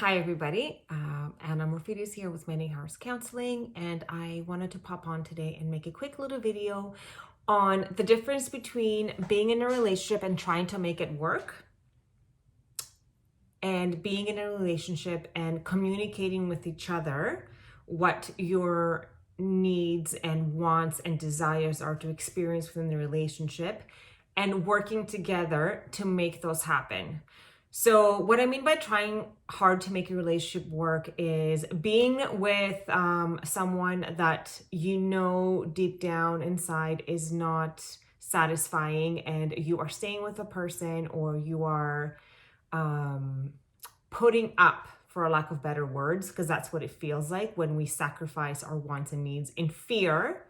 Hi everybody, Anna Morpheus here with Many Hours Counseling, and I wanted to pop on today and make a quick little video on the difference between being in a relationship and trying to make it work and being in a relationship and communicating with each other what your needs and wants and desires are to experience within the relationship and working together to make those happen. So what I mean by trying hard to make a relationship work is being with someone that you know deep down inside is not satisfying, and you are staying with a person, or you are putting up, for a lack of better words, because that's what it feels like when we sacrifice our wants and needs in fear.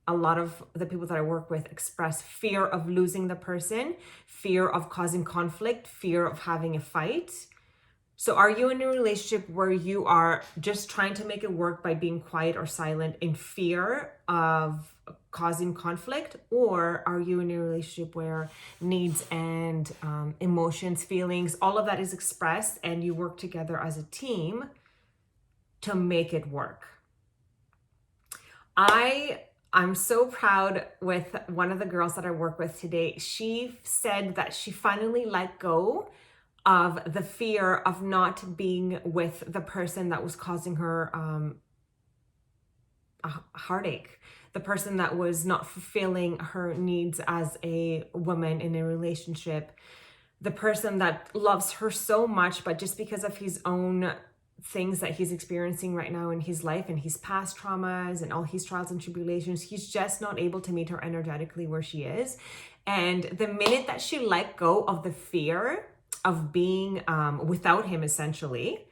A lot of the people that I work with express fear of losing the person, fear of causing conflict, fear of having a fight. So are you in a relationship where you are just trying to make it work by being quiet or silent in fear of causing conflict? Or are you in a relationship where needs and emotions, feelings, all of that is expressed and you work together as a team to make it work? I'm so proud with one of the girls that I work with today. She said that she finally let go of the fear of not being with the person that was causing her a heartache, the person that was not fulfilling her needs as a woman in a relationship, the person that loves her so much, but just because of his own things that he's experiencing right now in his life and his past traumas and all his trials and tribulations, he's just not able to meet her energetically where she is. And the minute that she let go of the fear of being without him, essentially,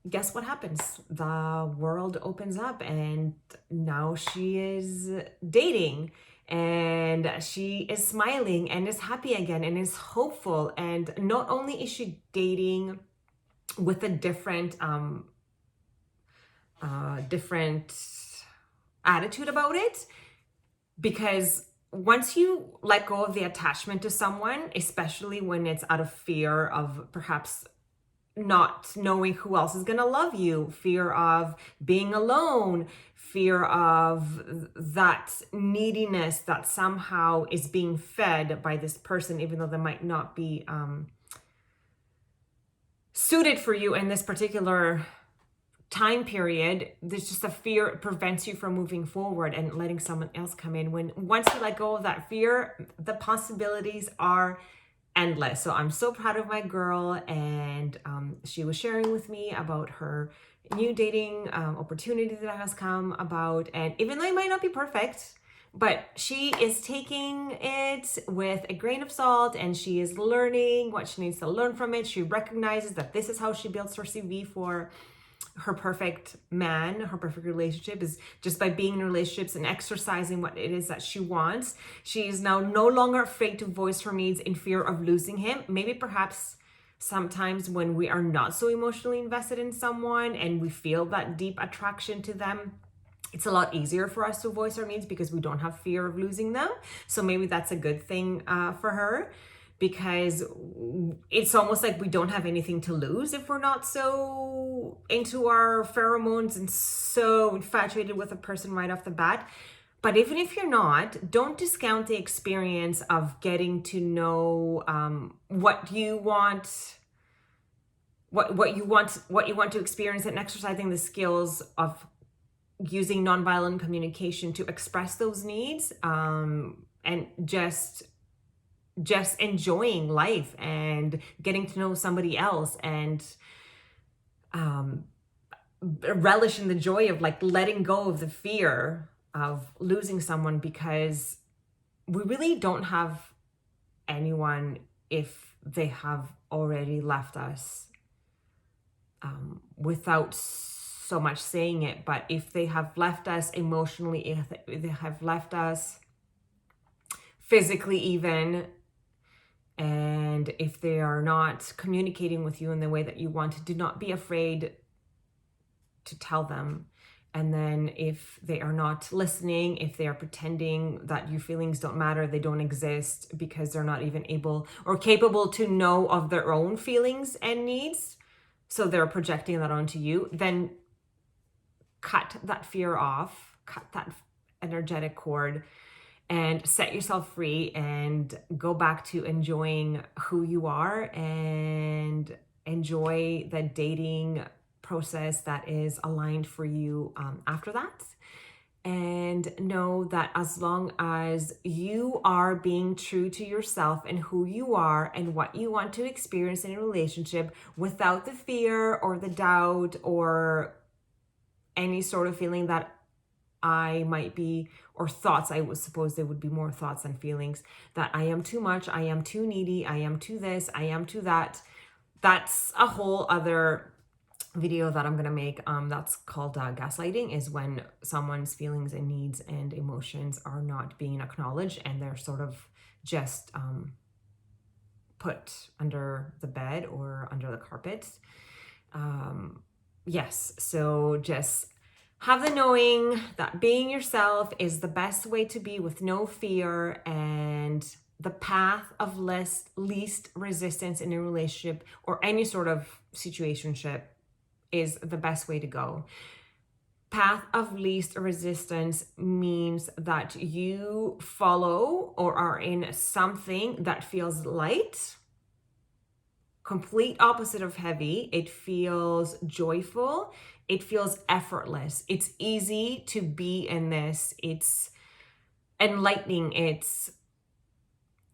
guess what happens? The world opens up, and now she is dating, and she is smiling and is happy again and is hopeful. And not only is she dating with a different attitude about it, because once you let go of the attachment to someone, especially when it's out of fear of perhaps not knowing who else is going to love you, fear of being alone, fear of that neediness that somehow is being fed by this person, even though they might not be suited for you in this particular time period, there's just a fear. It prevents you from moving forward and letting someone else come in. Once you let go of that fear, the possibilities are endless. So I'm so proud of my girl, and she was sharing with me about her new dating opportunity that has come about. And even though it might not be perfect, but she is taking it with a grain of salt, and she is learning what she needs to learn from it. She recognizes that this is how she builds her CV for her perfect man, her perfect relationship, is just by being in relationships and exercising what it is that she wants. She is now no longer afraid to voice her needs in fear of losing him. Maybe perhaps sometimes when we are not so emotionally invested in someone and we feel that deep attraction to them, it's a lot easier for us to voice our needs because we don't have fear of losing them. So maybe that's a good thing for her, because it's almost like we don't have anything to lose if we're not so into our pheromones and so infatuated with a person right off the bat. But even if you're not, don't discount the experience of getting to know what you want, what you want to experience, and exercising the skills of using nonviolent communication to express those needs, and just enjoying life and getting to know somebody else, and relish in the joy of like letting go of the fear of losing someone, because we really don't have anyone if they have already left us, without so much saying it. But if they have left us emotionally, if they have left us physically even, and if they are not communicating with you in the way that you want, do not be afraid to tell them. And then if they are not listening, if they are pretending that your feelings don't matter, they don't exist, because they're not even able or capable to know of their own feelings and needs, so they're projecting that onto you, then cut that fear off, cut that energetic cord, and set yourself free and go back to enjoying who you are and enjoy the dating process that is aligned for you after that. And know that as long as you are being true to yourself and who you are and what you want to experience in a relationship without the fear or the doubt or any sort of feeling that I might be, or thoughts, I would suppose there would be more thoughts than feelings, that I am too much, I am too needy, I am too this, I am too that. That's a whole other video that I'm going to make. That's called gaslighting, is when someone's feelings and needs and emotions are not being acknowledged and they're sort of just put under the bed or under the carpet. Yes, so just have the knowing that being yourself is the best way to be, with no fear, and the path of least resistance in a relationship or any sort of situationship is the best way to go. Path of least resistance means that you follow or are in something that feels light, complete opposite of heavy. It feels joyful. It feels effortless. It's easy to be in this. It's enlightening. It's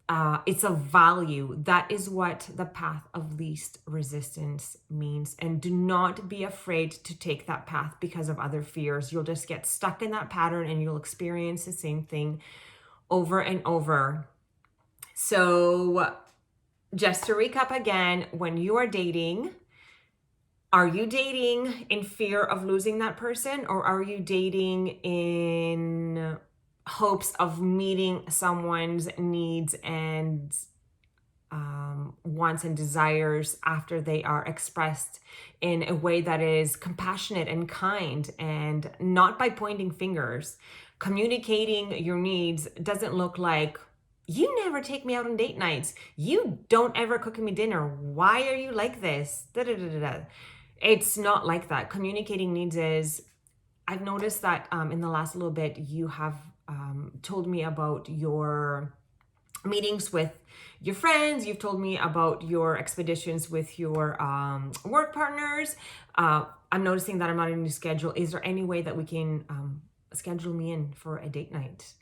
a value. That is what the path of least resistance means. And do not be afraid to take that path because of other fears. You'll just get stuck in that pattern and you'll experience the same thing over and over. So just to recap again, when you are dating, are you dating in fear of losing that person, or are you dating in hopes of meeting someone's needs and wants and desires after they are expressed in a way that is compassionate and kind, and not by pointing fingers? Communicating your needs doesn't look like, you never take me out on date nights, you don't ever cook me dinner, why are you like this, da, da, da, da, da. It's not like that. Communicating needs is, I've noticed that in the last little bit, you have told me about your meetings with your friends. You've told me about your expeditions with your work partners. I'm noticing that I'm not in your schedule. Is there any way that we can schedule me in for a date night?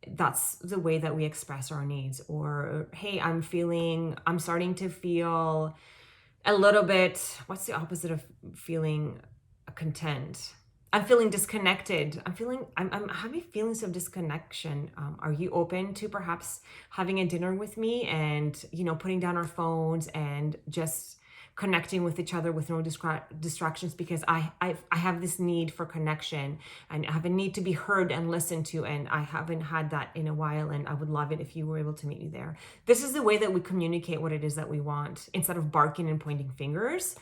That's the way that we express our needs. Or, hey, I'm starting to feel a little bit, what's the opposite of feeling content? I'm feeling disconnected. I'm having feelings of disconnection. Are you open to perhaps having a dinner with me and, putting down our phones and just connecting with each other with no distractions? Because I have this need for connection, and I have a need to be heard and listened to, and I haven't had that in a while, and I would love it if you were able to meet me there. This is the way that we communicate what it is that we want, instead of barking and pointing fingers.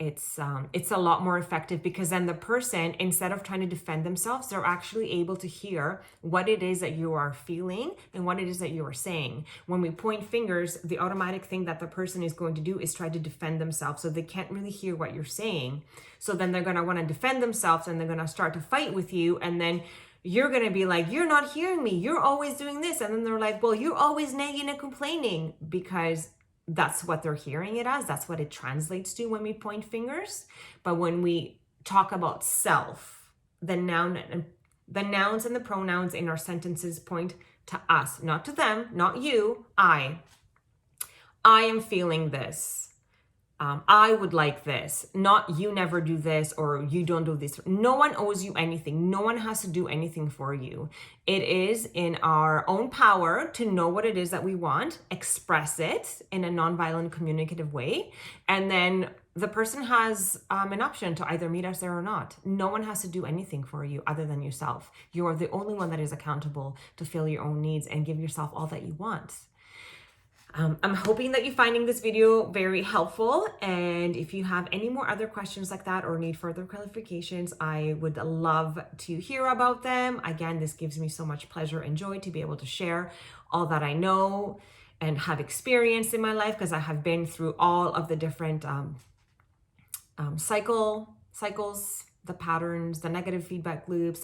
It's a lot more effective, because then the person, instead of trying to defend themselves, they're actually able to hear what it is that you are feeling and what it is that you are saying. When we point fingers, the automatic thing that the person is going to do is try to defend themselves, so they can't really hear what you're saying. So then they're going to want to defend themselves, and they're going to start to fight with you, and then you're going to be like, you're not hearing me, you're always doing this. And then they're like, well, you're always nagging and complaining, because that's what they're hearing it as. That's what it translates to when we point fingers. But when we talk about self, the nouns and the pronouns in our sentences point to us, not to them, not you. I am feeling this. I would like this, not you never do this or you don't do this. No one owes you anything. No one has to do anything for you. It is in our own power to know what it is that we want, express it in a nonviolent communicative way, and then the person has an option to either meet us there or not. No one has to do anything for you other than yourself. You are the only one that is accountable to fill your own needs and give yourself all that you want. I'm hoping that you're finding this video very helpful, and if you have any more other questions like that or need further clarifications, I would love to hear about them. Again, this gives me so much pleasure and joy to be able to share all that I know and have experienced in my life, because I have been through all of the different cycles, the patterns, the negative feedback loops,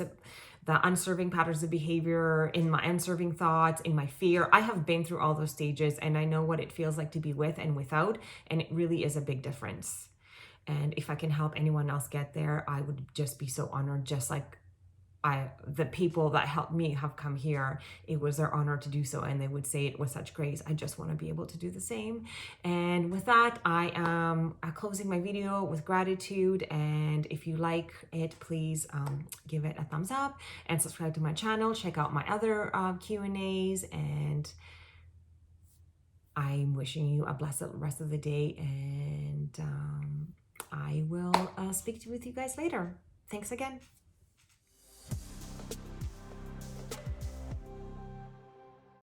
the unserving patterns of behavior, in my unserving thoughts, in my fear. I have been through all those stages, and I know what it feels like to be with and without, and it really is a big difference. And if I can help anyone else get there, I would just be so honored, just like the people that helped me have come here. It was their honor to do so, and they would say it with such grace. I just want to be able to do the same. And with that, I am closing my video with gratitude. And if you like it, please give it a thumbs up and subscribe to my channel. Check out my other Q&As, and I'm wishing you a blessed rest of the day, and I will speak with you guys later. Thanks again.